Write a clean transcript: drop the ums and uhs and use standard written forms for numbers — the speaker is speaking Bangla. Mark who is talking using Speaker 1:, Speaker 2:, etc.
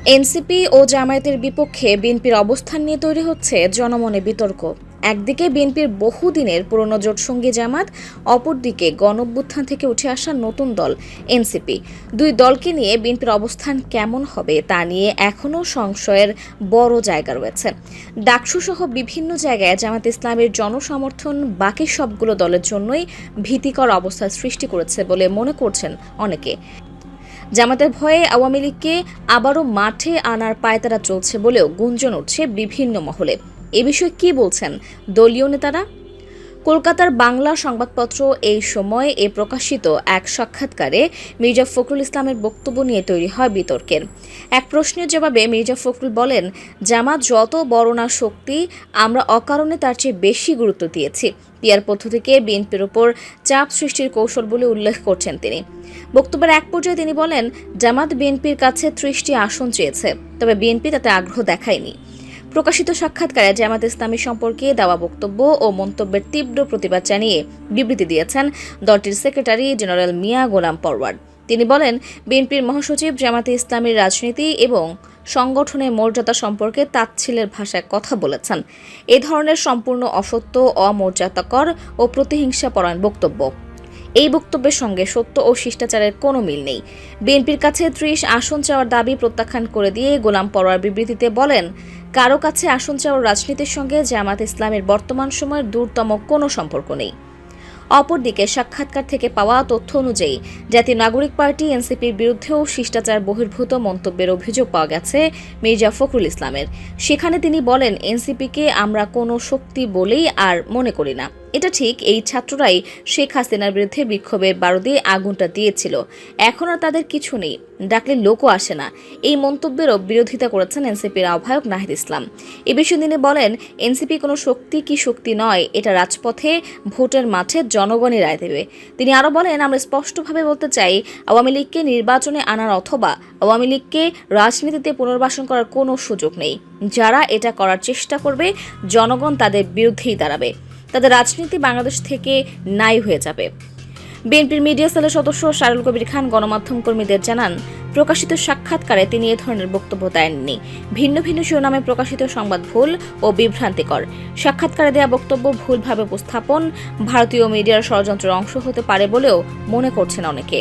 Speaker 1: এনসিপি ও জামায়াতের বিপক্ষে বিএনপির অবস্থান নিয়ে তৈরি হচ্ছে জনমনে বিতর্ক। একদিকে বিএনপির বহুদিনের পুরনো জোটসঙ্গী জামাত, অপরদিকে গণঅভ্যুত্থান থেকে উঠে আসা নতুন দল এনসিপি। দুই দলকে নিয়ে বিএনপির অবস্থান কেমন হবে তা নিয়ে এখনও সংশয়ের বড় জায়গা রয়েছে। ডাকসুসহ বিভিন্ন জায়গায় জামাত ইসলামের জনসমর্থন বাকি সবগুলো দলের জন্যই ভীতিকর অবস্থার সৃষ্টি করেছে বলে মনে করছেন অনেকে। জামাতের ভয়ে আওয়ামী লীগকে আবারও মাঠে আনার পায়তারা চলছে বলেও গুঞ্জন উঠছে বিভিন্ন মহলে। এ বিষয়ে কি বলছেন দলীয় নেতারা? কলকাতার বাংলা সংবাদপত্র এই সময় প্রকাশিত এক সাক্ষাৎকারে মির্জা ফখরুল ইসলামের বক্তব্য নিয়ে তৈরি হয় বিতর্কের। এক প্রশ্নের জবাবে মির্জা ফখরুল বলেন, জামাত যত বড় না শক্তি, আমরা অকারণে তার চেয়ে বেশি গুরুত্ব দিয়েছি। পিয়ার পদ্ধতিকে বিএনপির ওপর চাপ সৃষ্টির কৌশল বলে উল্লেখ করছেন তিনি। বক্তব্যের এক পর্যায়ে তিনি বলেন, জামাত বিএনপির কাছে 30টি আসন চেয়েছে, তবে বিএনপি তাতে আগ্রহ দেখায়নি। প্রকাশিত সাক্ষাৎকারে জামাত ইসলামী সম্পর্কে দেওয়া বক্তব্য ও মন্তব্যের তীব্র প্রতিবাদ জানিয়ে বিবৃতি দিয়েছেন দলটির সেক্রেটারি জেনারেল মিয়া গোলাম পরওয়ার। তিনি বলেন, বিএনপির মহাসচিব জামাতে ইসলামীর রাজনীতি এবং সংগঠনের মর্যাদা সম্পর্কে তাচ্ছিল্যের ভাষায় কথা বলেছেন। এ ধরনের সম্পূর্ণ অসত্য, অমর্যাদাকর ও প্রতিহিংসাপরায়ণ বক্তব্য। এই বক্তব্যের সঙ্গে সত্য ও শিষ্টাচারের কোনো মিল নেই। বিএনপির কাছে 30 আসন চাওয়ার দাবি প্রত্যাখ্যান করে দিয়ে গোলাম পরওয়ার বিবৃতিতে বলেন, কারো কাছে আসন চাওয়ার রাজনীতির সঙ্গে জামাত ইসলামের বর্তমান সময়ের দূরতম কোনো সম্পর্ক নেই। অপরদিকে সাক্ষাৎকার থেকে পাওয়া তথ্য অনুযায়ী জাতীয় নাগরিক পার্টি এনসিপির বিরুদ্ধেও শিষ্টাচার বহির্ভূত মন্তব্যের অভিযোগ পাওয়া গেছে মির্জা ফখরুল ইসলামের। সেখানে তিনি বলেন, এনসিপিকে আমরা কোনো শক্তি বলেই আর মনে করি না। এটা ঠিক, এই ছাত্ররাই শেখ হাসিনার বিরুদ্ধে বিক্ষোভের বারুদে আগুনটা দিয়েছিল। এখন আর তাদের কিছু নেই, ডাকলে লোকও আসে না। এই মন্তব্যেরও বিরোধিতা করেছেন এনসিপির আহ্বায়ক নাহিদ ইসলাম। এ বিষয়ে তিনি বলেন, এনসিপি কোনো শক্তি কি শক্তি নয়, এটা রাজপথে ভোটের মাঠে জনগণই রায় দেবে। তিনি আরও বলেন, আমরা স্পষ্টভাবে বলতে চাই, আওয়ামী লীগকে নির্বাচনে আনার অথবা আওয়ামী লীগকে রাজনীতিতে পুনর্বাসন করার কোনো সুযোগ নেই। যারা এটা করার চেষ্টা করবে, জনগণ তাদের বিরুদ্ধেই দাঁড়াবে। তাদের রাজনীতি বাংলাদেশ থেকে নাই হয়ে যাবে। বিএনপির মিডিয়া সেলের সদস্য শাহরুল কবির খান গণমাধ্যম কর্মীদের জানান, প্রকাশিত সাক্ষাৎকারে তিনি এ ধরনের বক্তব্য দেননি। ভিন্ন ভিন্ন শিরোনামে প্রকাশিত সংবাদ ভুল ও বিভ্রান্তিকর। সাক্ষাৎকারে দেওয়া বক্তব্য ভুলভাবে উপস্থাপন ভারতীয় মিডিয়ার ষড়যন্ত্রের অংশ হতে পারে বলেও মনে করছেন অনেকে।